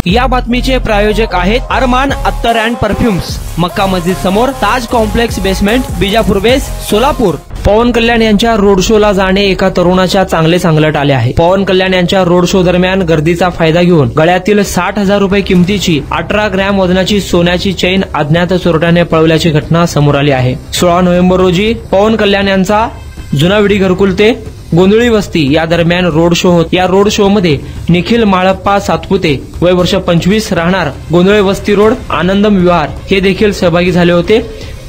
या बातमीचे प्रायोजक आहेत अरमान अत्तर अँड परफ्युम्स, मक्का मस्जिद समोर, ताज कॉम्प्लेक्स बेसमेंट, बिजापूर बेस, सोलापूर। पवन कल्याण यांच्या रोड शोला जाणे एका तरुणाच्या चांगले सांगलट आले आहे। पवन कल्याण यांच्या रोड शो दरम्यान गर्दीचा फायदा घेऊन गळ्यातील 60,000 रुपये किमतीची 18 ग्रॅम वजनाची सोन्याची चेन अज्ञात चोरट्याने पळवल्याची घटना समोर आली आहे। 16 नोव्हेंबर रोजी पवन कल्याण यांचा जुनाविडी घरकुल ते गोंधळी वस्ती या दरम्यान रोड शो होत। या रोड शो मध्ये निखिल माळप्पा सातपुते वय वर्ष 25 राहणार गोंधळी वस्ती रोड, आनंदम विहार हे देखील सहभागी झाले होते।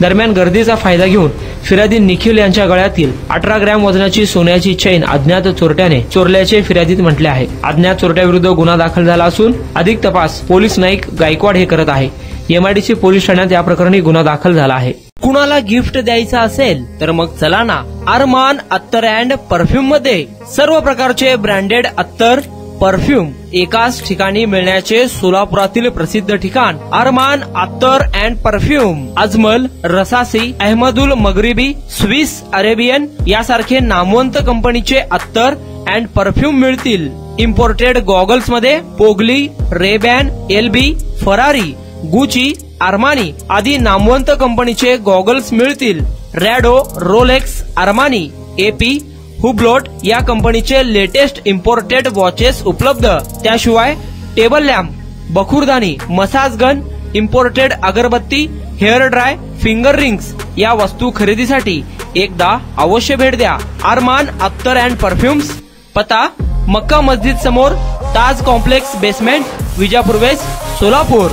दरम्यान गर्दीचा फायदा घेऊन फिर्यादी निखिल यांच्या गळ्यातील 18 ग्रॅम वजनाची सोन्याची चेन अज्ञात चोरट्याने चोरल्याचे फिर्यादीत म्हटले आहे। अज्ञात चोरट्याविरुद्ध गुन्हा दाखल झाला असून अधिक तपास पोलीस नाईक गायकवाड हे करत आहे। एमआयडीसी पोलीस ठाण्यात या प्रकरणी गुन्हा दाखल झाला आहे। कुणाला गिफ्ट द्यायचं असेल तर मग चला ना अरमान अत्तर अँड परफ्यूम मध्ये सर्व प्रकारचे ब्रँडेड अत्तर परफ्यूम एकाच ठिकाणी मिळण्याचे सोलापुरातील प्रसिद्ध ठिकाण Armaan Attar and perfume. Ajmal, Rasasi, Ahmed Al Maghribi, Swiss Arabian यासारखे नामवंत कंपनीचे अत्तर अँड परफ्यूम मिळतील। इम्पोर्टेड गॉगल्स मध्ये पोगली, RayBan, LB, Ferrari, Gucci, Armani आदी नामवंत कंपनीचे गॉगल्स मिळतील। Rado, Rolex, Armani, AP, Hublot या कंपनीचे लेटेस्ट इम्पोर्टेड वॉचेस उपलब्ध। त्याशिवाय टेबल लॅम्प, बखुरदानी, मसाज गन, इम्पोर्टेड अगरबत्ती, हेअर ड्राय, फिंगर रिंग्स या वस्तू खरेदीसाठी एकदा अवश्य भेट द्या अरमान अत्तर अँड परफ्यूम्स। पता मक्का मस्जिद समोर, Taj complex basement, Vijapur west, Solapur.